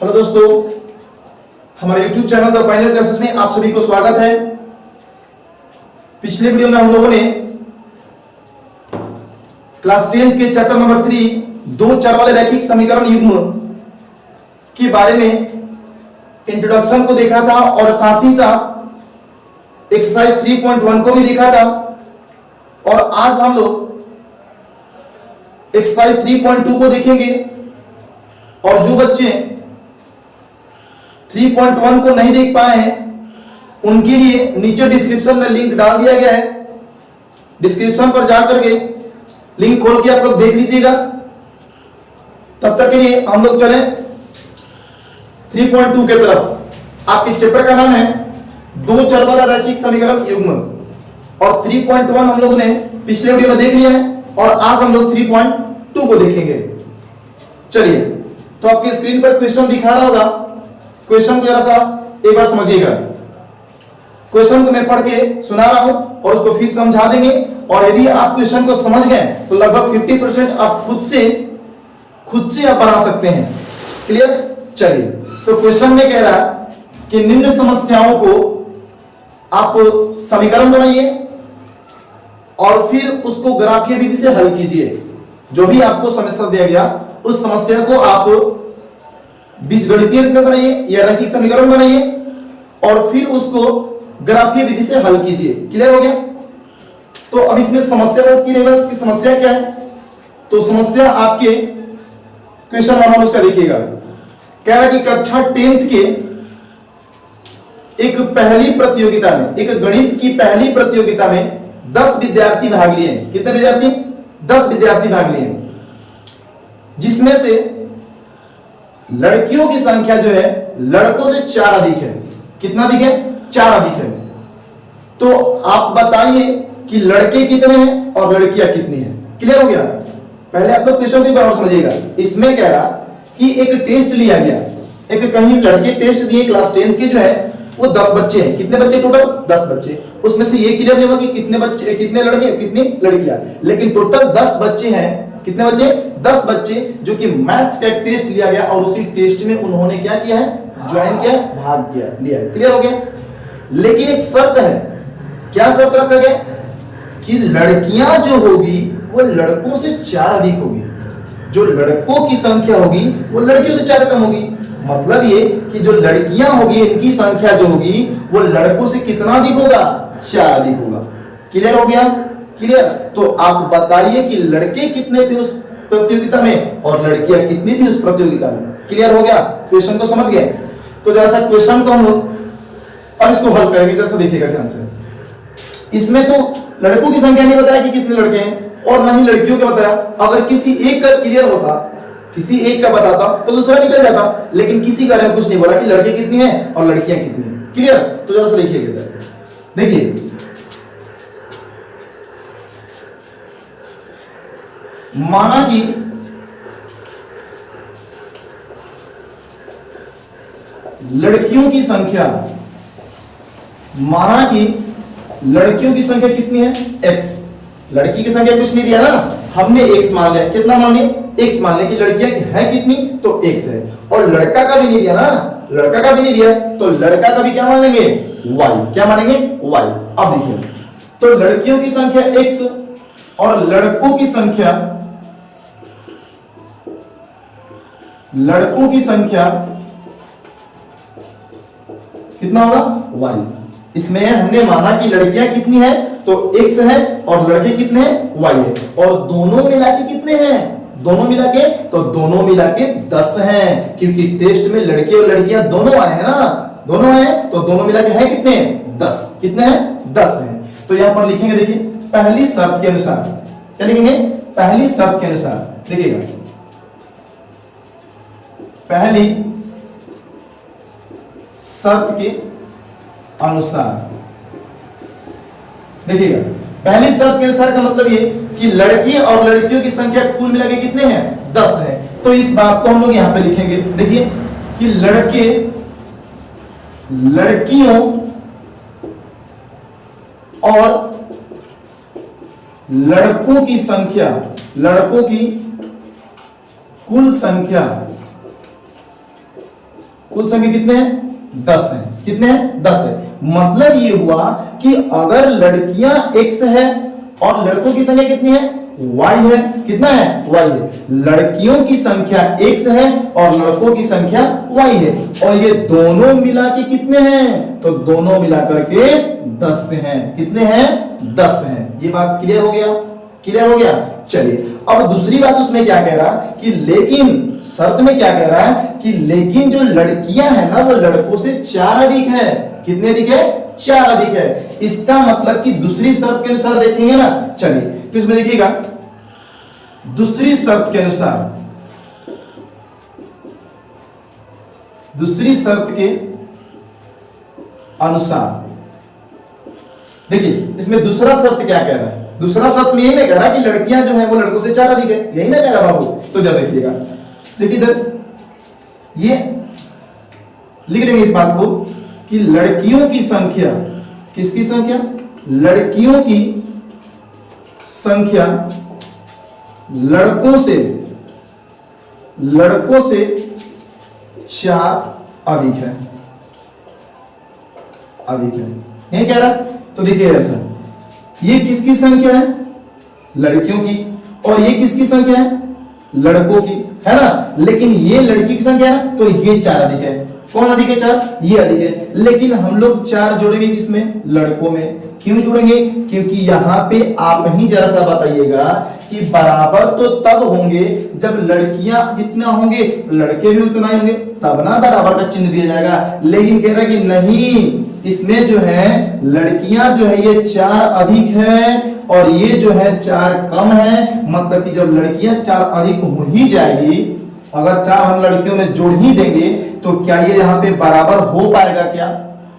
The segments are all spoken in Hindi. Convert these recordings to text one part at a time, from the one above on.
हेलो दोस्तों, हमारे YouTube channel the Pioneer classes में आप सभी को स्वागत है। पिछले वीडियो में हम लोगों ने क्लास 10 के चैप्टर नंबर 3 दो चर वाले रैखिक समीकरण युग्म के बारे में इंट्रोडक्शन को देखा था और साथ ही साथ एक्सरसाइज 3.1 को भी देखा था। और आज हम लोग एक्सरसाइज 3.2 को देखेंगे। और जो बच्चे 3.1 को नहीं देख पाए हैं उनके लिए नीचे डिस्क्रिप्शन में लिंक डाल दिया गया है। डिस्क्रिप्शन पर जाकर के लिंक खोल के आप लोग देख लीजिएगा। तब तक के लिए हम लोग चलें 3.2 के तरफ। आपके चैप्टर का नाम है दो चर वाला रैखिक समीकरण युग्म। और 3.1 हम लोग ने पिछले वीडियो में देख लिया है और आज हम लोग 3.2 को देखेंगे। चलिए, तो आपकी स्क्रीन पर क्वेश्चन दिखा रहा होगा। क्वेश्चन को जरा सा एक बार समझिएगा। क्वेश्चन को मैं पढ़ के सुना रहा हूं और उसको फिर समझा देंगे। और यदि आप क्वेश्चन को समझ गए तो लगभग 50% आप खुद से आप बना सकते हैं। क्लियर? चलिए, तो क्वेश्चन में कह रहा है कि निम्न समस्याओं को आप समीकरण बनाइए और फिर उसको ग्राफीय विधि से हल कीजिए। जो भी आपको समस्या दिया गया उस समस्या को आप बीजगणितीय रूप में बनाइए या रैखिक समीकरण बनाइए और फिर उसको ग्राफीय विधि से हल कीजिए। क्लियर हो गया? तो अब इसमें समस्या की समस्या क्या है? तो समस्या आपके क्वेश्चन नंबर उसका देखिएगा। कह रहा है कि कक्षा 10th के एक पहली प्रतियोगिता में, एक गणित की पहली प्रतियोगिता में 10 विद्यार्थी भाग लिए। कितने विद्यार्थी? 10 विद्यार्थी भाग लिए, जिसमें से लड़कियों की संख्या जो है लड़कों से 4 अधिक है। कितना अधिक है? 4 अधिक है। तो आप बताइए कि लड़के कितने हैं और लड़कियां कितनी हैं। क्लियर हो गया? पहले आप लोग क्वेश्चन को और समझिएगा। इसमें कह रहा कि एक टेस्ट लिया गया, एक कहीं लड़के टेस्ट दिए क्लास 10 के जो है वो 10 बच्चे हैं। कितने बच्चे टोटल? 10 बच्चे। उसमें से ये क्लियर नहीं होगा कि कितने बच्चे, कितने लड़के, कितनी लड़कियां, लेकिन टोटल 10 बच्चे हैं। कितने बच्चे? 10 बच्चे, जो कि मैथ्स का एक टेस्ट लिया गया और उसी टेस्ट में उन्होंने क्या किया है? ज्वाइन किया, भाग किया, लिया। क्लियर हो गया? लेकिन एक शर्त है। क्या शर्त रखा गया? कि लड़कियां जो होगी वो लड़कों से 4 अधिक होगी। जो लड़कों की संख्या होगी वो लड़कियों से 4 कम होगी। मतलब ये कि जो लड़कियां होगी इनकी संख्या जो होगी वो लड़कों से कितना अधिक होगा? 4 अधिक होगा। क्लियर हो गया? क्लियर? तो आप बताइए कि लड़के कितने थे उस प्रतियोगिता में और लड़कियां कितनी थी उस प्रतियोगिता में। क्लियर हो गया? क्वेश्चन को समझ गए? तो जैसा क्वेश्चन को हम लोग अब इसको हल करेंगे, जैसा देखिएगा ध्यान से। इसमें तो लड़कों की संख्या नहीं बताया कि कितने लड़के हैं और ना ही लड़कियों का बताया। अगर किसी एक का क्लियर होता, किसी एक का बताता तो दूसरा निकल जाता, लेकिन किसी का कुछ नहीं बोला कि लड़के कितनी हैं और लड़कियां कितनी हैं। क्लियर? तो जरा सा देखिएगा, देखिए माना कि लड़कियों की संख्या, माना कि लड़कियों की संख्या कितनी है? x। लड़की की संख्या कुछ नहीं दिया ना, हमने x मान लिया। कितना मान लिया? x मान लिया कि लड़कियां है कितनी, तो x है। और लड़का का भी नहीं दिया ना, लड़का का भी नहीं दिया तो लड़का का भी क्या मान लेंगे? y। क्या मानेंगे? y। अब देखिए, तो लड़कियों की संख्या x और लड़कों की संख्या कितना होगा? y। इसमें हमने माना कि लड़कियां कितनी हैं तो x है और लड़के कितने हैं? y है। और दोनों मिला के कितने हैं? दोनों मिला के तो दोनों मिला के 10 हैं, क्योंकि टेस्ट में लड़के और लड़कियां दोनों आए हैं ना, दोनों हैं तो दोनों मिला के हैं कितने? 10। कितने हैं? 10 हैं। तो यहां पर लिखेंगे, देखिए पहली शर्त के अनुसार। क्या लिखेंगे? पहली शर्त के अनुसार। देखिएगा, पहली शर्त के अनुसार। देखिएगा, पहली शर्त के अनुसार का मतलब ये कि लड़के और लड़कियों की संख्या कुल मिला के कितने हैं? 10 है। तो इस बात को हम लोग यहां पे लिखेंगे। देखिए कि लड़के, लड़कियों और लड़कों की संख्या, लड़कों की कुल संख्या कुल संख्या कितने हैं 10 हैं। कितने हैं 10 है। मतलब ये हुआ कि अगर लड़कियां x है और लड़कों की संख्या कितनी है y है। कितना है y है। लड़कियों की संख्या x है और लड़कों की संख्या y है और ये दोनों मिला के कितने हैं तो दोनों मिलाकर के 10 हैं। कितने हैं 10 हैं। ये बात क्लियर हो गया। क्लियर हो गया। चलिए अब दूसरी बात उसमें क्या कह रहा कि लेकिन शर्त में क्या कह रहा है कि लेकिन जो लड़कियां हैं ना वो लड़कों से 4 अधिक है। कितने अधिक है 4 अधिक है। इसका मतलब कि दूसरी शर्त के अनुसार देखेंगे ना। चलिए तो इसमें देखिएगा दूसरी शर्त के अनुसार, दूसरी शर्त के अनुसार देखिए इसमें दूसरा शर्त क्या कह रहा है। दूसरा शर्त में यही नहीं कह रहा कि लड़कियां जो है वो लड़कों से 4 अधिक है, यही ना कह रहा बाबू। तो जब देखिएगा देखिए इधर ये लिख लेंगे इस बात को कि लड़कियों की संख्या, किसकी संख्या लड़कियों की संख्या लड़कों से 4 अधिक है। अधिक है यही कह रहा। तो देखिए ऐसा ये किसकी संख्या है लड़कियों की और ये किसकी संख्या है लड़कों की, है ना। लेकिन ये लड़की की संख्या है तो ये 4 अधिक है। कौन अधिक है 4 ये अधिक है। लेकिन हम लोग 4 जोड़ेंगे किसमें लड़कों में। क्यों जोड़ेंगे क्योंकि यहां पे आप ही जरा सा बताइएगा कि बराबर तो तब होंगे जब लड़कियां जितना होंगे लड़के भी उतना ही होंगे तब ना बराबर का चिन्ह दिया जाएगा। लेकिन कह रहा है कि नहीं इसमें जो है लड़कियां जो है ये 4 अधिक है और ये जो है 4 कम है। मतलब कि जब लड़कियां 4 अधिक हो ही जाएगी, अगर 4 हम लड़कियों में जोड़ ही देंगे तो क्या ये यहाँ पे बराबर हो पाएगा क्या।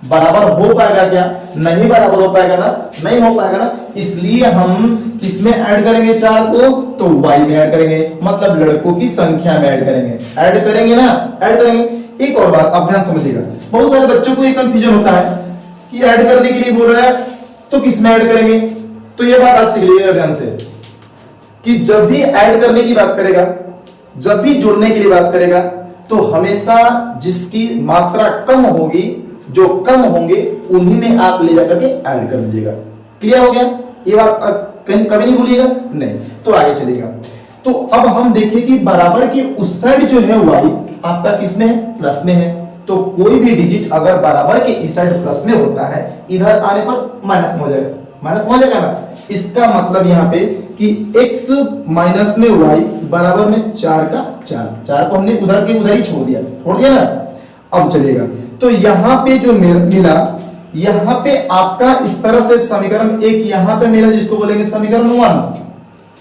बराबर हो पाएगा क्या नहीं बराबर हो पाएगा ना, नहीं हो पाएगा ना। इसलिए हम किसमें ऐड करेंगे 4 को तो y में ऐड करेंगे। मतलब लड़कों की संख्या में ऐड करेंगे। ऐड करेंगे ना ऐड करेंगे। एक और बात आप ध्यान समझिएगा, बहुत सारे बच्चों को ये कंफ्यूजन होता है कि ऐड करने के लिए बोल रहा है तो किसमें ऐड करेंगे। तो ये बात आज सीख लीजिएगा ध्यान से कि जब भी ऐड करने की बात करेगा, जब भी जोड़ने के लिए बात करेगा तो हमेशा जिसकी मात्रा कम होगी, जो कम होंगे उन्हीं में आप ले जाकर के ऐड कर लीजिएगा। क्लियर हो गया। ये बात कभी नहीं भूलिएगा नहीं। तो आगे चलेगा। तो अब हम देखें कि बराबर की उस साइड जो है y आपका किसमें है प्लस में है। तो कोई भी डिजिट अगर बराबर के इस साइड प्लस में होता है इधर आने पर माइनस में हो जाएगा। माइनस में हो जाएगा ना। इसका मतलब यहाँ पे कि x माइनस में y बराबर में 4 का 4 को हमने उधर के उधर ही छोड़ दिया ना। अब चलेगा तो यहाँ पे जो मिला यहाँ पे आपका इस तरह से समीकरण एक यहाँ पे मिला जिसको बोलेंगे समीकरण 1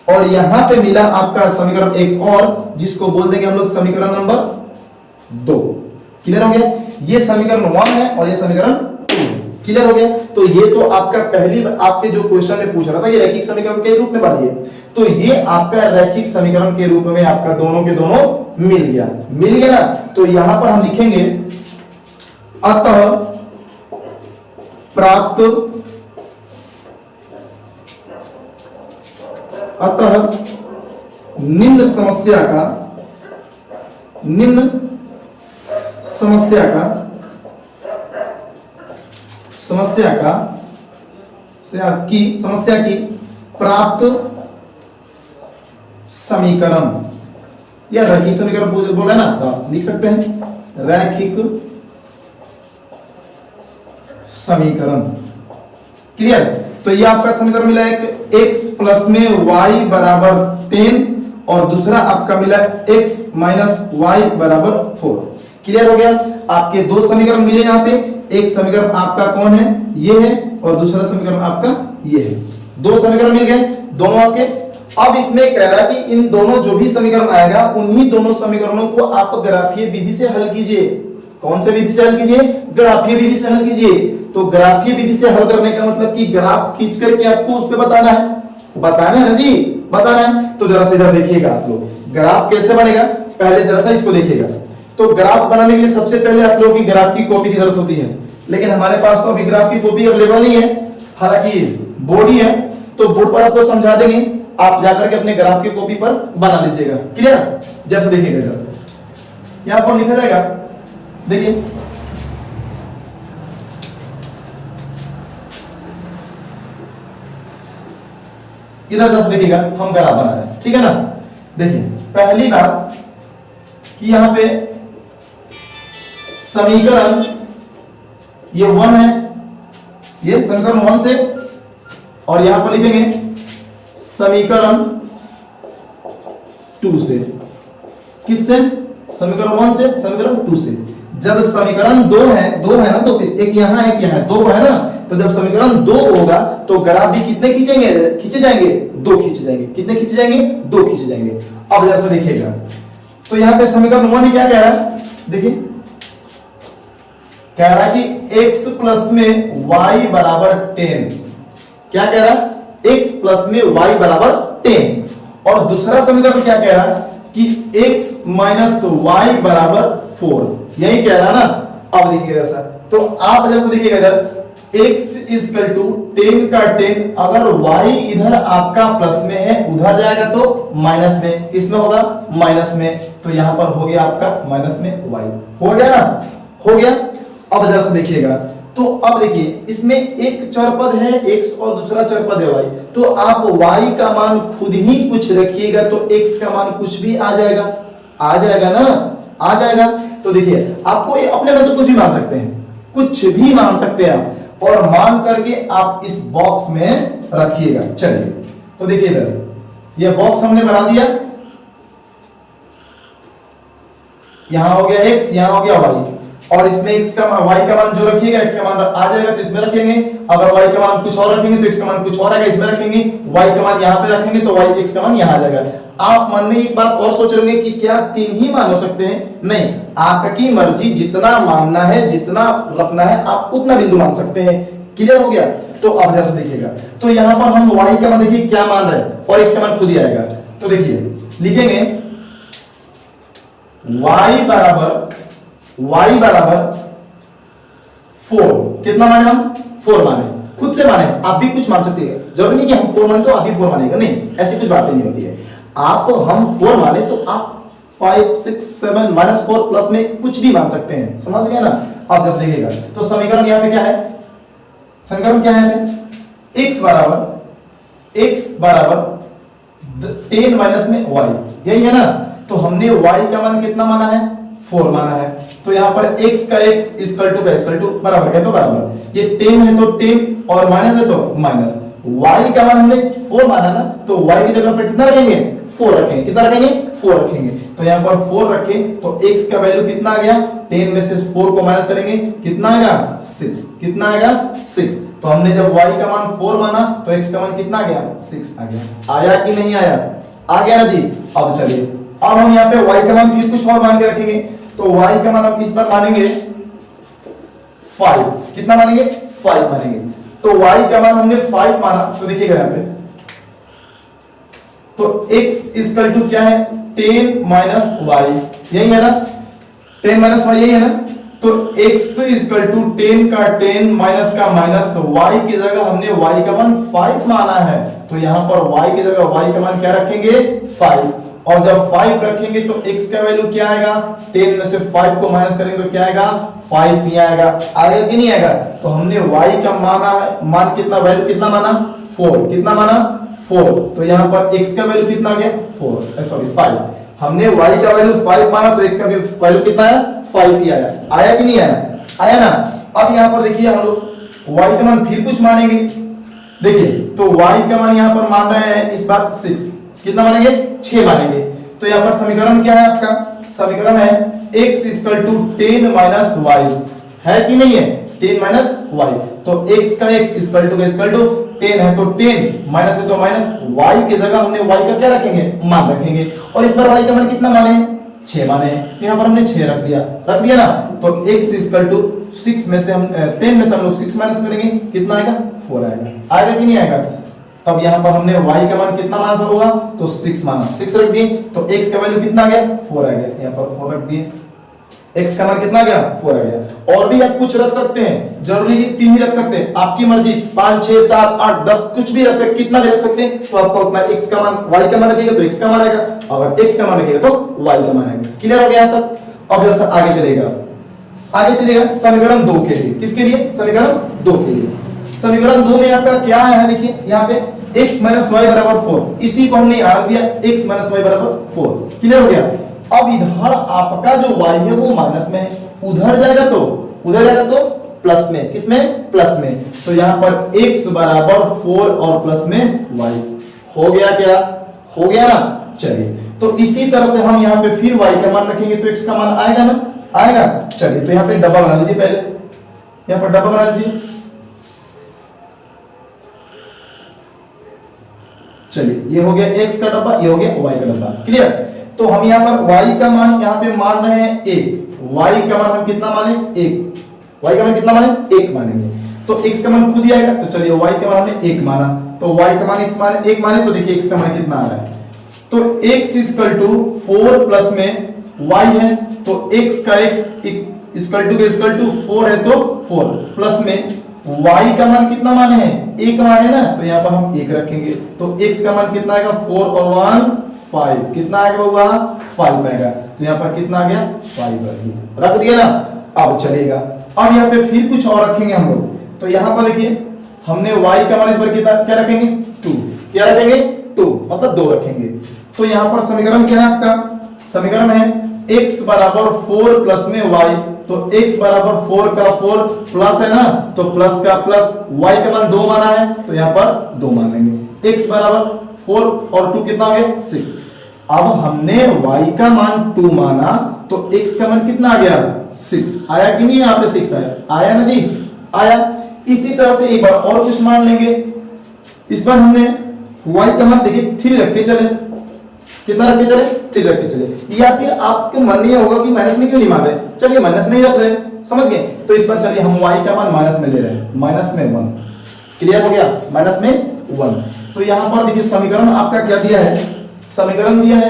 और यहाँ पे मिला आपका समीकरण एक और जिसको बोल देंगे हम लोग समीकरण नंबर 2। क्लियर हो गया। ये समीकरण 1 है और ये समीकरण 2 है। क्लियर हो गया। तो ये तो आपका पहली आपके जो क्वेश्चन में पूछ रहा था ये रैखिक समीकरण के रूप में बनिए। तो ये आपका रैखिक समीकरण के रूप में आपका दोनों के दोनों मिल गया ना। तो यहां पर हम लिखेंगे अतः प्राप्त निम्न समस्या की प्राप्त समीकरण या रैखिक समीकरण बोल रहे ना तो लिख सकते हैं रैखिक समीकरण। क्लियर। तो ये आपका समीकरण मिला एक x प्लस में y बराबर 10 और दूसरा आपका मिला x माइनस y बराबर 4। क्लियर हो गया। आपके 2 समीकरण मिले यहाँ पे। एक समीकरण आपका कौन है ये है और दूसरा समीकरण आपका ये है। 2 समीकरण मिल गए दोनों आपके। अब इसमें कह रहा है कि इन दोनों जो भी समीकरण आएगा उन्हीं दोनों समीकरणों को आप ग्राफीय विधि से हल कीजिए। कौन से विधि से हल कीजिए ग्राफीय विधि से हल कीजिए। तो ग्राफीय विधि से हल करने का मतलब कि ग्राफ खींच करके आपको उस पे बताना है ना जी, बताना है। तो जरा सा इधर देखिएगा आप लोग ग्राफ कैसे बनेगा। पहले जरा सा इसको देखिएगा। तो ग्राफ बनाने के लिए सबसे पहले आप लोगों की ग्राफ की कॉपी की जरूरत होती है, लेकिन हमारे पास तो अभी ग्राफ की कॉपी अवेलेबल नहीं है। हालांकि बोर्ड ही है तो बोर्ड पर आपको समझा देंगे, आप जाकर के अपने ग्राफ की कॉपी पर बना लीजिएगा। क्लियर। जैसे देखिएगा यहाँ पर लिखा जाएगा देखिए इधर 10 देखिएगा, हम ग्राफ बना रहे हैं, ठीक है ना। देखिए पहली बात कि यहां पे समीकरण ये 1 है, ये समीकरण 1 से, और यहां पर लिखेंगे समीकरण 2 से। किससे? समीकरण 1 से, समीकरण 2 से। जब समीकरण 2 है ना, तो एक यहां एक यहां, 2 है ना, तो जब समीकरण 2 होगा तो ग्राफ भी कितने खींचे जाएंगे? 2 खींचे जाएंगे। कितने खींचे जाएंगे? 2 खींचे जाएंगे। अब जरा सा देखिएगा, तो यहां पे समीकरण 1 क्या कह रहा है? देखिए कह रहा है कि x प्लस में y बराबर 10। क्या कह रहा है? x प्लस में y बराबर 10। और दूसरा समीकरण क्या कह रहा है कि x माइनस y बराबर 4। यही कह रहा है ना। अब देखिएगा सर, तो आप जब से देखिएगा इधर x इक्वल टू 10 का 10, अगर y इधर आपका प्लस में है, उधर जाएगा तो माइनस में, इसमें होगा माइनस में, तो यहां पर हो गया आपका माइनस में y। हो गया ना, हो गया। अब जरा सा देखिएगा, तो अब देखिए इसमें एक चर पद है x और दूसरा चर पद है y, तो आप y का मान खुद ही कुछ रखिएगा तो x का मान कुछ भी आ जाएगा। आ जाएगा ना, आ जाएगा। तो देखिए आपको अपने मन से कुछ भी मान सकते हैं, कुछ भी मान सकते हैं आप, और मान करके आप इस बॉक्स में रखिएगा। चलिए तो देखिए इधर ये बॉक्स हमने बना दिया, यहां हो गया x, यहां हो गया y, और इसमें x का मान, y का मान जो रखिएगा x का मान आ जाएगा तो इसमें रखेंगे। अगर y का मान कुछ और रखेंगे तो x का मान कुछ और आएगा, इसमें रखेंगे। y का मान यहां पे रखेंगे तो y x का मान यहां आ जाएगा। आप मन में एक बात और सोच लेंगे कि क्या 3 ही मान हो सकते हैं? नहीं, आपकी मर्जी, जितना मानना है, जितना रखना है आप उतना बिंदु मान सकते हैं। क्लियर हो गया? तो अब जरा देखिएगा, तो यहां पर हम y का मान देखिए क्या मान रहे हैं और x का मान खुद ही आएगा। तो देखिए लिखेंगे y बराबर 4। कितना माने हम? 4 माने, खुद से माने। आप भी कुछ मान सकते हैं, जरूरी नहीं कि हम 4 माने तो आप भी 4 मानेगा, नहीं, ऐसी कुछ बातें नहीं होती है। आप हम 4 माने तो आप 5 6 7 -4 प्लस में कुछ भी मान सकते हैं। समझ गए ना? आप जस्ट देखिएगा, तो समीकरण यहां पे क्या है? समीकरण क्या है? x बराबर 10 माइनस में y, यही है ना। तो हमने y का मान कितना माना है? 4 माना है। तो यहां पर x का x इक्वल टू बराबर है, तो बराबर, ये 10 है तो 10 और माइनस है तो माइनस। y का मान हमने 4 माना ना, तो y की जगह पर कितना रखेंगे? 4 रखेंगे। कितना रखेंगे? 4 रखेंगे। तो यहां पर 4 रखें तो x का वैल्यू कितना आ गया? 10 में से 4 को माइनस करेंगे, कितना आएगा? 6। कितना आएगा? 6। तो हमने जब y का मान 4 माना तो x का मान कितना आ गया? 6 आ गया। आया कि नहीं आया? आ गया ना जी। अब चलिए, अब हम यहाँ पे y का मान फिर कुछ और मान के रखेंगे, तो y का मान हम इस पर मानेंगे 5। कितना मानेंगे? 5 मानेंगे। तो y का मान हमने 5 माना, तो देखिएगा यहाँ पे, तो x इक्वल टू क्या है? 10 माइनस y, यही है ना? 10 माइनस y, यही है ना? तो x इक्वल टू 10 का 10 माइनस का माइनस, y की जगह हमने y का मान 5 माना है, तो यहां पर y की जगह y का मान क्या रखेंगे? 5। और जब 5 रखेंगे तो x का वैल्यू क्या आएगा? 10 में से 5 को माइनस करेंगे तो क्या आएगा? 5 ही आएगा। आएगा कि नहीं आएगा? तो हमने y का मान कितना, वैल्यू कितना माना? 4। कितना माना? 4। तो यहाँ पर x का वैल्यू कितना आ गया? 5। हमने y का वैल्यू 5 माना तो x का वैल्यू कितना आया? 5 ही आया। आया कि नहीं आया? आया ना। अब यहाँ पर देखिए हम लोग y का मान फिर कुछ मानेंगे। देखिए तो y का मान यहाँ पर मान रहे हैं इस बार 6। कितना मानेंगे? 6 मानेंगे। तो यहाँ पर समीकरण क्या है आपका? समीकरण है x equal to 10 minus y, है कि नहीं है? 10 माइनस y, तो x का x इक्वल टू 10 है तो 10 माइनस है तो माइनस, y की जगह हमने y का क्या रखेंगे? मान रखेंगे। और इस बार y का मान कितना माने? 6 माने। तो यहाँ पर हमने 6 रख दिया ना। तो x इक्वल टू 6 में से हम 10 में से हम लोग 6 माइनस करेंगे, कितना आएगा? 4 आएगा। आएगा कि नहीं आएगा? तब यहाँ पर हमने y का मान कितना माना होगा? तो 6 माना, 6 रख दिए, तो x का वैल्यू कितना आ गया? 4 आ गया। यहाँ पर 4 रख दिए, x का मान कितना आ गया? 4 आ गया। और भी आप कुछ रख सकते हैं, जरूरी नहीं 3 ही रख सकते हैं, आपकी मर्जी, 5 6 7 8 10 कुछ भी रख सकते, कितना भी रख सकते हैं। तो आपको अपना x का मान, y का मान रखिएगा तो x का मान आएगा, अगर x का मान रखिएगा तो y का मान आएगा। क्लियर हो गया? तब अब जैसा आगे चलेगा, आगे चलिएगा समीकरण 2 के लिए। किसके लिए? समीकरण 2 के लिए। समीकरण 2 में आपका क्या है, देखिए यहाँ पे x माइनस वाई बराबर 4, इसी को हमने आर दिया x माइनस वाई बराबर 4। क्लियर हो गया? अब इधर आपका जो y है वो माइनस में है, उधर जाएगा तो प्लस में। किसमें? प्लस में। तो यहाँ पर x बराबर 4 और प्लस में y हो गया। क्या हो गया? चलिए, तो इसी तरह से हम यहाँ पे फिर y का मान रखेंगे तो x का मान आएगा ना, आएगा। चलिए, तो यहाँ पे डब्बा बना लीजिए, पहले यहाँ पर डब्बा बना लीजिए। चलिए, ये हो गया x का डब्बा, ये हो गया y का डब्बा। क्लियर? तो हम यहाँ पर y का मान यहाँ पे मान रहे हैं 1, y का मान हम कितना माने? 1। y का मान कितना माने? 1 मानेंगे। तो x का मान खुद ही आएगा। तो चलिए, y का मान हमने 1 माना, तो y का मान x माने 1 माने, तो देखिए x का मान कितना आ रहा है। तो x इक्वल टू 4 प्लस में y है, तो x का x इक्वल टू 4 है, तो 4 प्लस में y का मान कितना माने हैं? 1 माने ना, तो यहाँ पर हम 1 रखेंगे। तो x का मान कितना आएगा? 4 और 1 5। कितना आएगा बाबा? 5 आएगा। तो यहाँ पर कितना आ गया? 5 रख दिया ना। अब चलेगा, अब यहाँ पे फिर कुछ और रखेंगे हम लोग। तो यहाँ पर देखिए, हमने y का मान इस बार कितना क्या रखेंगे? 2। क्या रखेंगे? 2, मतलब 2 रखेंगे। तो यहाँ पर समीकरण क्या है आपका? समीकरण है x बराबर 4 प्लस में y, तो x बराबर 4 का 4 प्लस है ना, तो प्लस का प्लस, y का मान 2 माना है, तो यहाँ पर 2 मानेंगे। x बराबर 4 और 2 कितना हो गया? 6। अब हमने y का मान 2 माना, तो x का मान कितना आ गया? 6 आया कि नहीं? यहाँ पे 6 आया, आया ना जी? आया। इसी तरह से एक बार और कुछ मान लेंगे। इस बार हमने y का मान देखिए 3 रख के चले। कितना रख के चले? 3 रख के चले। या फिर आपके मन में यह होगा कि माइनस में क्यों नहीं मान रहे, चलिए माइनस में ही रख रहे हैं, समझ गए? तो इस बार चलिए हम y का मान माइनस में ले रहे हैं, माइनस में 1। क्लियर हो गया? माइनस में 1। तो यहाँ पर देखिए समीकरण आपका क्या दिया है? समीकरण दिया है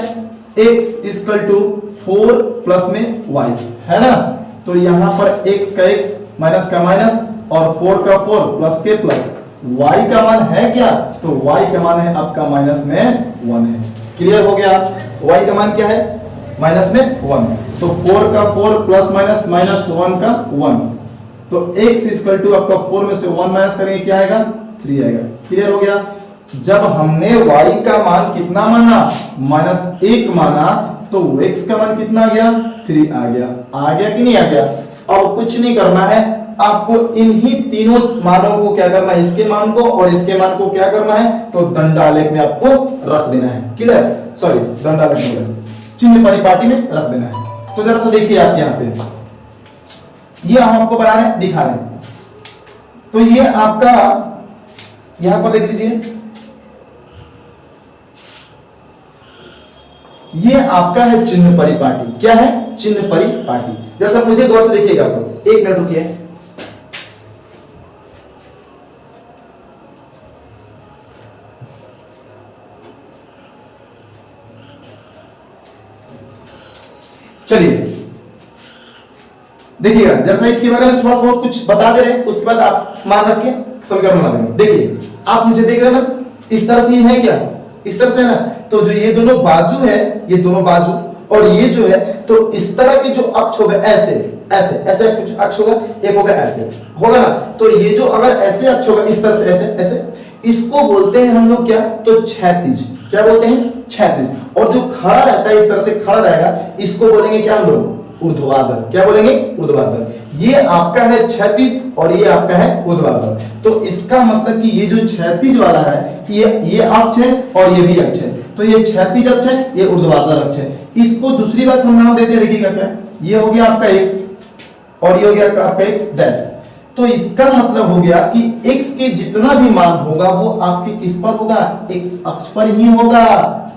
x इक्वल टू 4 प्लस में y, है ना? तो यहाँ पर x का x माइनस का माइनस और 4 का 4 प्लस के प्लस, y का मान है क्या? तो y का मान है आपका माइनस में 1 है। क्लियर हो गया? y का मान क्या है? माइनस में 1। तो 4 का 4 प्लस माइनस माइनस 1 का 1, तो x इक्वल टू आपका 4 में से 1 माइनस करेंगे, क्या आएगा? 3 आएगा। क्लियर हो गया? जब हमने y का मान कितना माना? -1 माना, तो x का मान कितना आ गया? 3 आ गया। आ गया कि नहीं आ गया? अब कुछ नहीं करना है आपको, इन्हीं तीनों मानों को क्या करना है? इसके मान को और इसके मान को क्या करना है? तो दंडालेख में आपको रख देना है। क्लियर? सॉरी, दंडालेख में, चिन्ह परिपाटी में रख देना है। तो जरा सा देखिए आप यहाँ पे, ये हम आपको बना रहे दिखा रहे हैं। तो ये आपका यहां पर देख लीजिए, ये आपका है चिन्ह परिपाटी। क्या है? चिन्ह परिपाटी। जैसा मुझे गौर से देखिएगा, तो 1 मिनट रुकिए। चलिए देखिएगा, जैसा इसके बारे में थोड़ा बहुत कुछ बता दे रहे हैं, उसके बाद आप मान रख के समीकरण बना देंगे। देखिए, आप मुझे देख रहे हैं ना, इस तरह से है क्या? इस तरह से है ना। तो जो ये दोनों बाजू है, ये दोनों बाजू, और ये जो है, तो इस तरह के जो अक्ष होगा, ऐसे ऐसे ऐसे अक्ष होगा, एक होगा ऐसे, होगा ना। तो ये जो अगर ऐसे अक्ष होगा, इस तरह से ऐसे ऐसे, इसको बोलते हैं हम लोग क्या? तो क्षैतिज। क्या बोलते हैं? क्षैतिज। और जो खड़ा रहता है, इस तरह से खड़ा रहेगा, इसको बोलेंगे क्या हम लोग? ऊर्ध्वाधर। क्या बोलेंगे? ऊर्ध्वाधर। ये आपका है क्षैतिज और ये आपका है ऊर्ध्वाधर। तो इसका मतलब कि ये जो क्षैतिज वाला है, ये अक्ष है और ये भी अक्ष है। तो ये क्षैतिज अक्ष है, ये ऊर्ध्वाधर अक्ष है। इसको दूसरी बात हम नाम देते हैं, देखिएगा क्या, ये हो गया आपका x और ये हो गया आपका x डैश। तो इसका मतलब हो गया कि x के जितना भी मान होगा वो आपके किस पर होगा? x अक्ष पर ही होगा।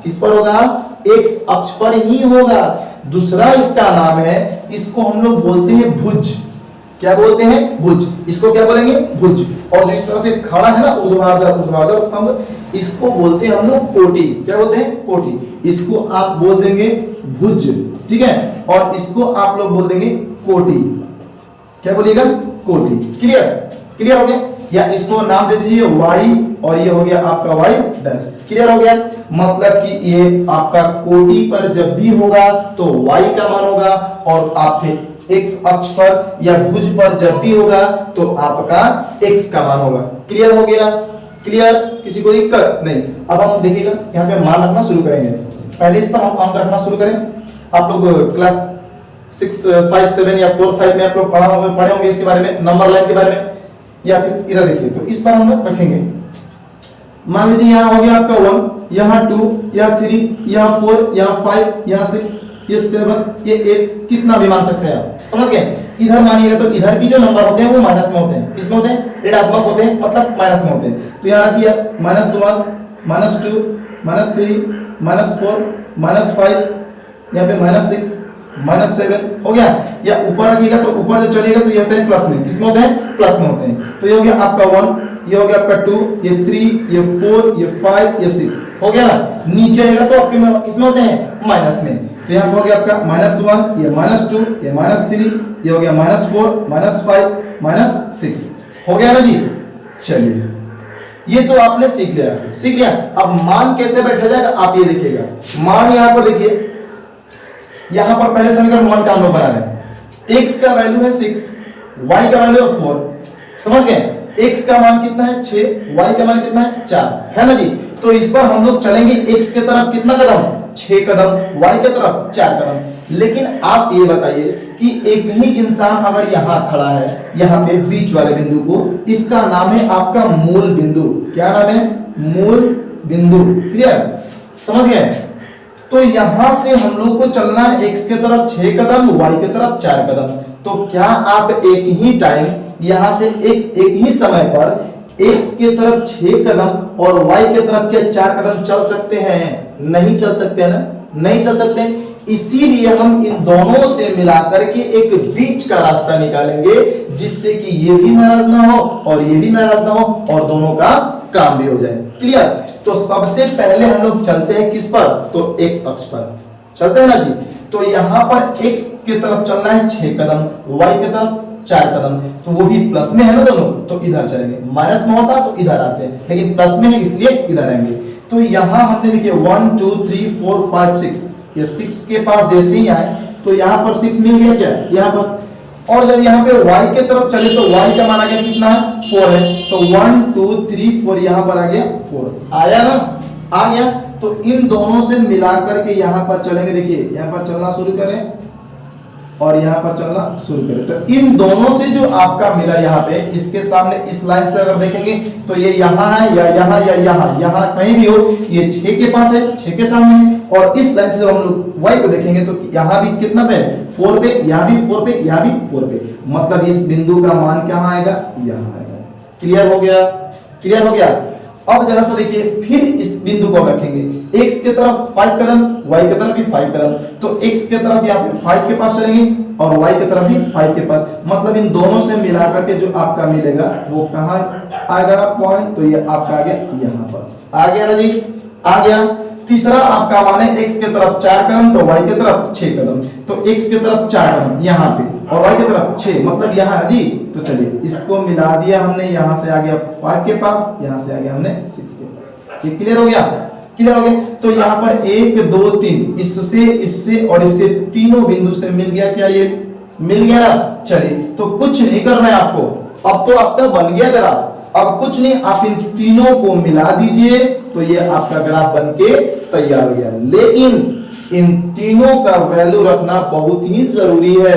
किस पर होगा? x अक्ष पर ही होगा। दूसरा इसका नाम है, इसको हम लोग बोलते हैं भुज। क्या बोलते हैं? भुज। इसको क्या बोलेंगे? भुज। और जो इस तरह से खड़ा है ना, ऊर्ध्वाधर स्तंभ, इसको बोलते हैं हम लोग कोटि। क्या बोलते हैं? कोटि। इसको आप बोल देंगे भुज, ठीक है। और इसको आप लोग बोल देंगे कोटि। क्या बोलिएगा? कोटि। क्लियर? क्लियर हो गया? या इसको नाम दे दीजिए y, और ये हो गया आपका y डैश। क्लियर हो गया? मतलब कि ये आपका कोटि पर जब भी होगा तो y का मान होगा, और आप एक्स अक्ष पर या भुज पर जब भी होगा तो आपका एक्स का मान होगा। क्लियर हो गया? क्लियर? किसी को दिक्कत नहीं? अब हम देखिएगा यहाँ पे मान रखना शुरू करेंगे। पहले इस पर हम अंक रखना शुरू करें। आप लोग क्लास 6, 5, 7 या 4, 5 में आप लोग पढ़े होंगे इसके बारे में, नंबर लाइन के बारे में। या फिर इधर देखिए, तो इस पर हम लोग रखेंगे। मान लीजिए यहाँ हो गया आपका 1, यहाँ 2, यहाँ 3, यहाँ 4, यहाँ 5, यहाँ 6, ये 7, ये 8, कितना भी मान सकते हैं आप। समझ गए? इधर मानिएगा तो इधर की जो नंबर होते हैं वो माइनस में होते हैं। किसमें होते हैं? ऋणात्मक होते हैं, मतलब माइनस में होते हैं। तो यहाँ रखिए -1, -2, -3, -4, -5, यहाँ पे -6, -7 हो गया। या ऊपर रखिएगा तो ऊपर जो चलेगा तो ये होते हैं प्लस में। किसमें होते हैं? प्लस में होते हैं। तो ये हो गया आपका 1, ये हो गया आपका 2, ये 3, ये 4, ये 5, ये 6 हो गया ना। नीचे आएगा तो आपके किसमें होते हैं? माइनस में। तो यहाँ हो गया आपका -1, ये -2, ये -3, ये हो गया -4, -5, -6 हो गया ना जी। चलिए, ये तो आपने सीख लिया। अब मान कैसे बैठा जाएगा आप ये देखिएगा। मान यहाँ पर देखिए, यहाँ पर पहले समीकरण 1 का हम लोग बना रहे हैं। x का वैल्यू है 6, y का वैल्यू है 4। समझ गए? x का मान कितना है? 6, y का मान कितना है? 4, है ना जी। तो इस पर हम लोग चलेंगे x के तरफ कितना कदम? 6 कदम, y के तरफ 4 कदम। लेकिन आप ये बताइए कि एक ही इंसान अगर यहाँ खड़ा है, यहाँ पे बीच वाले बिंदु को, इसका नाम है आपका मूल बिंदु। क्या नाम है? मूल बिंदु। क्लियर? समझ गए? तो यहां से हम लोग को चलना है x के तरफ 6 कदम, y के तरफ 4 कदम। तो क्या आप एक ही टाइम यहां से एक ही समय पर x के तरफ 6 कदम और y के तरफ के 4 कदम चल सकते हैं? नहीं चल सकते हैं ना? नहीं चल सकते। इसीलिए हम इन दोनों से मिलाकर के एक बीच का रास्ता निकालेंगे, जिससे कि ये भी नाराज ना हो और ये भी नाराज ना हो और दोनों का काम भी हो जाए। क्लियर? तो सबसे पहले हम लोग चलते हैं किस पर? तो x अक्ष पर चलते हैं ना जी। तो यहाँ पर x की तरफ चलना है 6 कदम, y की तरफ 4 कदम। तो वो भी प्लस में है ना दोनों, तो इधर चलेंगे। माइनस में होता तो इधर आते हैं, लेकिन प्लस में है इसलिए इधर आएंगे। तो यहाँ हमने देखिए 1, 2, 3, 4, 5, 6, ये 6 के पास जैसे ही आए तो यहाँ पर 6 मिल गया क्या? यहाँ पर। और जब यहाँ पे y के तरफ चले तो y का मान आ गया कितना है? 4 है। तो 1, 2, 3, 4 यहाँ पर आ गया 4। आया ना? आ गया। तो इन दोनों से मिलाकर के यहाँ पर चलेंगे। देखिए यहाँ पर चलना शुरू करें और यहाँ पर चलना शुरू करें। तो इन दोनों से जो आपका मिला यहाँ पे, इसके सामने इस लाइन से अगर देखेंगे तो ये यहाँ है या यहाँ या यहाँ कहीं भी हो, ये 6 के पास है, 6 के सामने है। और इस लाइन से जब हम लोग y को देखेंगे तो यहाँ भी कितना पे? 4 पे, यहाँ भी 4 पे, यहाँ भी 4 पे। मतलब इस बिंदु का मान कहाँ आएगा? यहाँ आएगा। क्लियर हो गया? क्लियर हो गया? अब जरा सा देखिए, फिर इस बिंदु को रखेंगे। x के तरफ 5 कदम, y की तरफ भी 5 कदम। तो x के तरफ यहाँ पे 5 के पास चलेंगे और y की तरफ भी 5 के पास। मतलब इन दोनों से मिलाकर के जो आपका मिलेगा वो कहाँ आएगा पॉइंट? तो ये आपका आ गया यहाँ पर। आ गया ना जी? आ गया। तीसरा आपका मान है x के तरफ 4 कदम, तो y की तरफ 6 कदम। तो x के तरफ 4 कदम यहाँ पे और y की तरफ 6, मतलब यहाँ जी। तो चलिए इसको मिला दिया हमने, यहाँ से आ गया 5 के पास, यहाँ से आ गया हमने 6 के पास। ये क्लियर हो गया? क्लियर हो गया? तो यहाँ पर 1, 2, 3, इससे और इससे तीनों बिंदु से मिल गया क्या? ये मिल गया ना? चलिए, तो कुछ नहीं करना है आपको। अब तो आपका बन गया ग्राफ। अब कुछ नहीं, आप इन तीनों को मिला दीजिए तो ये आपका ग्राफ बन के तैयार हो गया। लेकिन इन तीनों का वैल्यू रखना बहुत ही जरूरी है।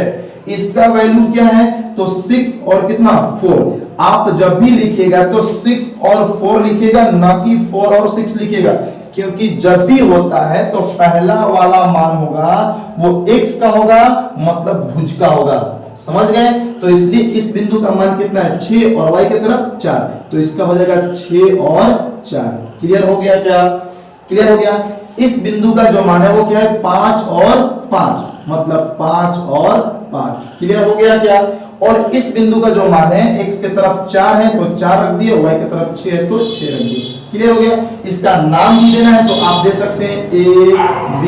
इसका वैल्यू क्या है? तो 6 और कितना? 4। आप जब भी लिखिएगा तो 6 और 4 लिखिएगा, ना कि 4 और 6 लिखिएगा। क्योंकि जब भी होता है तो पहला वाला मान होगा वो x का होगा, मतलब भुज का होगा। समझ गए? तो इसलिए इस बिंदु का मान कितना है? 6 और y की तरफ 4। तो इसका हो जाएगा 6 और 4। क्लियर हो गया क्या? क्लियर हो गया? इस बिंदु का जो मान है वो क्या है? 5 और 5, मतलब 5 और 5। क्लियर हो गया क्या? और इस बिंदु का जो मान है x के तरफ 4 है तो 4 रख दिए, y की तरफ 6 है तो 6 रख दिए। क्लियर हो गया? इसका नाम भी देना है तो आप दे सकते हैं A, B,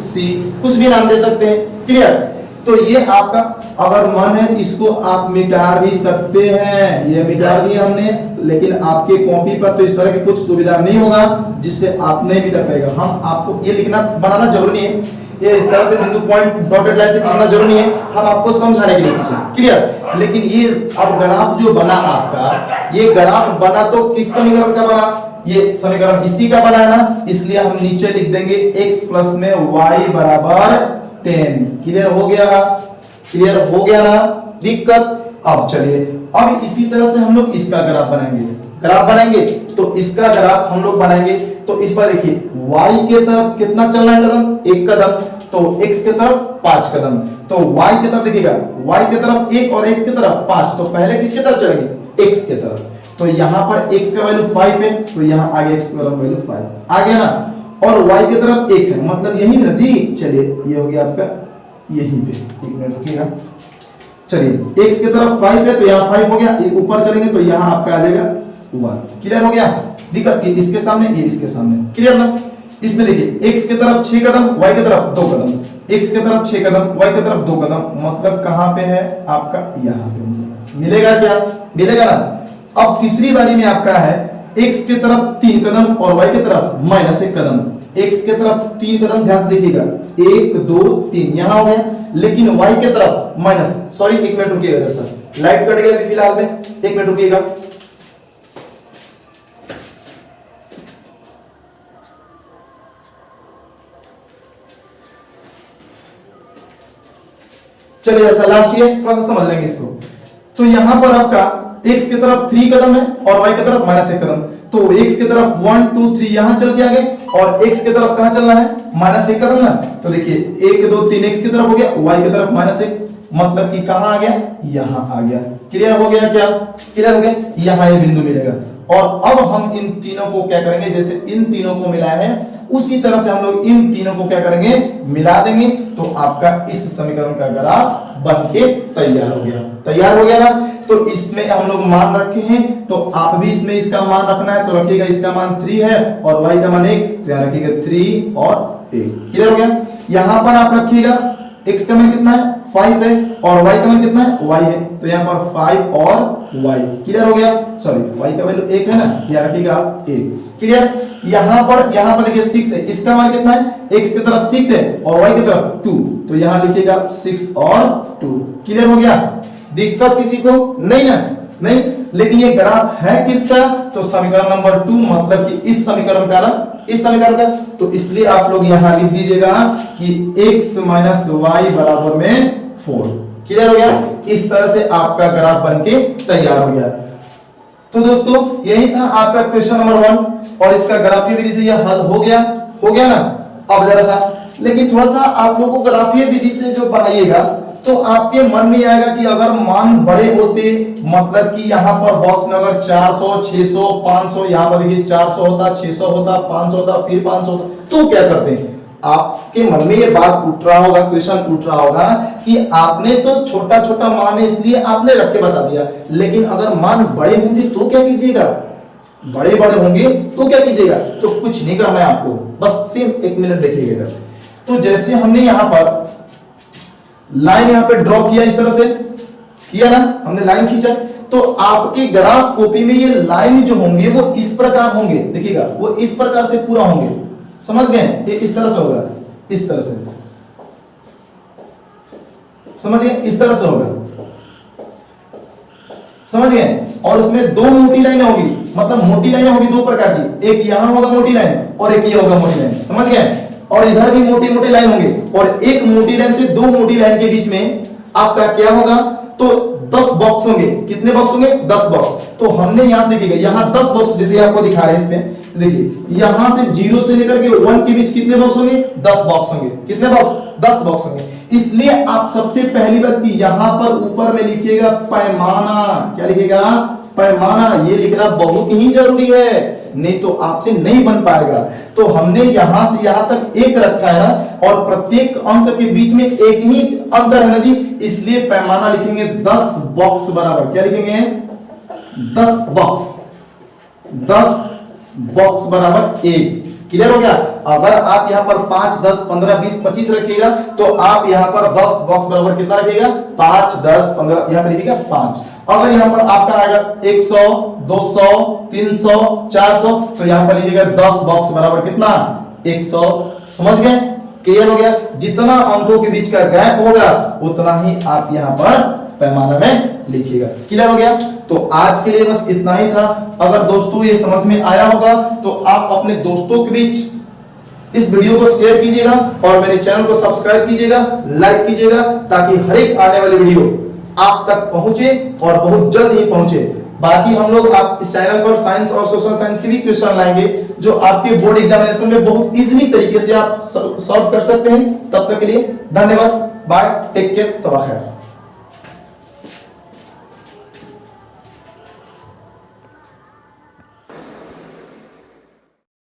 C, कुछ भी नाम दे सकते हैं। क्लियर? तो ये आपका अगर मन है इसको आप मिटा भी सकते हैं। ये मिटा दिए हमने, लेकिन आपके कॉपी पर तो इस तरह की कुछ सुविधा नहीं होगा जिससे आप नहीं मिटा पाएगा। हम आपको ये लिखना बनाना जरूरी है। ये इस तरह से बिंदु पॉइंट डॉटेड लाइन से खींचना जरूरी है, हम आपको समझाने के लिए खींचे, क्लियर। लेकिन ये अब ग्राफ जो बना आपका, ये ग्राफ बना तो किस समीकरण का बना, ये समीकरण इसी का बना है ना, इसलिए हम नीचे लिख देंगे x प्लस में y बराबर 10। क्लियर हो गया, क्लियर हो गया ना दिक्कत। अब चलिए अब इसी तरह से हम लोग इसका ग्राफ बनाएंगे, ग्राफ बनाएंगे तो इसका ग्राफ हम लोग बनाएंगे। तो इस पर देखिए y के तरफ कितना चलना है कदम, 1 कदम, तो x के तरफ 5 कदम, तो y की तरफ देखिएगा, y की तरफ 1 और x की तरफ 5, तो पहले किसके तरफ चलेंगे, x के तरफ। तो यहाँ पर x का वैल्यू 5 है, तो यहाँ आगे x का वैल्यू 5 आ गया ना, और y की तरफ 1 है, मतलब यही ना जी। चलिए ये हो गया आपका यहीं पे, 1 मिनट रुकिएगा। चलिए x की तरफ 5 है तो यहाँ 5 हो गया, ऊपर चलेंगे तो यहाँ आपका आ जाएगा 1। क्लियर हो गया, दिक्कत इसके सामने, ये इसके सामने, क्लियर ना। इसमें देखिए x की तरफ 6 कदम, y की तरफ 2 कदम, x की तरफ 6 कदम, y की तरफ 2 कदम, मतलब कहां पे है आपका, यहाँ पे मिलेगा क्या, मिलेगा ना। अब तीसरी बारी में आपका है x की तरफ 3 कदम और y की तरफ -1 कदम। x की तरफ 3 कदम, ध्यान से देखिएगा, 1 2 3 यहाँ हो गया, लेकिन y की तरफ माइनस, सॉरी 1 मिनट रुकिएगा सर, लाइट कट गया फिलहाल में, 1 मिनट रुकिएगा। चलिए ऐसा लास्ट ये थोड़ा सा समझ लेंगे इसको। तो यहां पर आपका x की तरफ 3 कदम है और y की तरफ -1 कदम, तो x की तरफ 1 2 3 यहां चल के आ गए, और x की तरफ कहां चलना है, -1 कदम ना। तो देखिए 1 2 3 x की तरफ हो गया, y की तरफ -1, मतलब कि कहां आ गया, यहां आ गया। क्लियर हो गया क्या, क्लियर हो गया, यहां ये बिंदु मिलेगा। और अब हम इन तीनों को क्या करेंगे, जैसे इन तीनों को मिलाया है उसी तरह से हम लोग इन तीनों को क्या करेंगे, मिला देंगे, तो आपका इस समीकरण का ग्राफ बन के तैयार हो गया, तैयार हो गया ना। तो इसमें हम लोग मान रखे हैं, तो आप भी इसमें इसका मान रखना है, तो रखिएगा इसका मान 3 है और y का मान 1, तो यहाँ रखिएगा 3 और 1। क्लियर हो गया। यहाँ पर आप रखिएगा x का मान कितना है, 5 है, और y का मान कितना है, y है, तो यहाँ पर 5 और y। क्लियर हो गया, सॉरी y का वैल्यू 1 है ना, यहाँ रखिएगा 1। क्लियर। यहाँ पर देखिए 6 है, इसका मान कितना है, x की तरफ 6 है और y की तरफ 2, तो यहाँ लिखिएगा 6 और 2। क्लियर हो गया, दिक्कत किसी को नहीं ना, नहीं। लेकिन ये ग्राफ है किसका, तो समीकरण नंबर 2, मतलब कि इस समीकरण का ना, इस समीकरण का। तो इसलिए आप लोग यहाँ लिख दीजिएगा कि x - y बराबर में 4। क्लियर हो गया, इस तरह से आपका ग्राफ बन के तैयार हो गया। तो दोस्तों यही था आपका क्वेश्चन नंबर 1, और इसका ग्राफीय विधि से यह हल हो गया ना। अब जरा सा, लेकिन थोड़ा सा आप लोगों को ग्राफीय विधि से जो बनाइएगा तो आपके मन में आएगा कि अगर मान बड़े होते, मतलब कि यहाँ पर बॉक्स में अगर 400 600 500, यहाँ पर देखिए 400 होता, 600 होता, 500 होता, फिर 500 होता, तो क्या करते हैं। आपके मन में ये बात उठ रहा होगा, क्वेश्चन उठ रहा होगा कि आपने तो छोटा छोटा मान है इसलिए आपने रख के बता दिया, लेकिन अगर मान बड़े होंगे तो क्या कीजिएगा, बड़े होंगे तो क्या कीजिएगा। तो कुछ नहीं करना है आपको, बस सिर्फ 1 मिनट देखिएगा। तो जैसे हमने यहाँ पर लाइन यहाँ पे ड्रॉ किया, इस तरह से किया ना, हमने लाइन खींचा, तो आपके ग्राफ कॉपी में ये लाइन जो होंगे वो इस प्रकार होंगे, देखिएगा वो इस प्रकार से पूरा होंगे, समझ गए। ये इस तरह से होगा, इस तरह से, समझ गए, इस तरह से होगा, समझ गए। और उसमें 2 मोटी लाइनें होगी, मतलब मोटी लाइनें होगी 2 प्रकार की, एक यहां होगा मोटी लाइन और एक ये होगा मोटी लाइन, समझ गए। और इधर भी मोटी मोटी लाइन होंगे, और एक मोटी लाइन से 2 मोटी लाइन के बीच में आपका क्या होगा, तो 10 बॉक्स होंगे। कितने बॉक्स होंगे, 10 बॉक्स। तो हमने यहां से देखिएगा, यहां 10 बॉक्स जैसे आपको दिखा रहे हैं इसमें, देखिए यहां से 0 से लेकर के 1 के बीच कितने बॉक्स होंगे, 10 बॉक्स होंगे। कितने बॉक्स, 10 बॉक्स होंगे। इसलिए आप सबसे पहली बात की यहां पर ऊपर में लिखिएगा पैमाना, क्या लिखिएगा, पैमाना। ये लिखना बहुत ही जरूरी है, नहीं तो आपसे नहीं बन पाएगा। तो हमने यहां से यहां तक 1 रखा है और प्रत्येक अंक के बीच में 1 ही अंतर है ना जी, इसलिए पैमाना लिखेंगे 10 बॉक्स बराबर, क्या लिखेंगे, 10 बॉक्स, 10 बॉक्स बराबर 1। क्लियर हो गया। अगर आप यहाँ पर 5 10 15 20 25 रखिएगा, तो आप यहाँ पर 10 बॉक्स बराबर कितना रखिएगा, 5 10 15, यहाँ पर लिखिएगा 5। अगर यहाँ पर आपका आएगा 100 200 300 400, तो यहाँ पर लीजिएगा 10 बॉक्स बराबर कितना, 100। समझ गए, क्लियर हो गया? जितना अंकों के बीच का गैप होगा उतना ही आप यहाँ पर पैमाना में लिखिएगा। क्लियर हो गया? तो आज के लिए बस इतना ही था। अगर दोस्तों ये समझ में आया होगा तो आप अपने दोस्तों के बीच इस वीडियो को शेयर कीजिएगा और मेरे चैनल को सब्सक्राइब कीजिएगा, लाइक कीजिएगा, ताकि हर एक आने वाली वीडियो आप तक पहुंचे और बहुत जल्द ही पहुंचे। बाकी हम लोग आप इस चैनल पर साइंस और सोशल साइंस के भी क्वेश्चन लाएंगे जो आपके बोर्ड एग्जामिनेशन में बहुत इजीली तरीके से आप सॉल्व कर सकते हैं। तब तक के लिए धन्यवाद, बाय, टेक केयर, सबा खैर।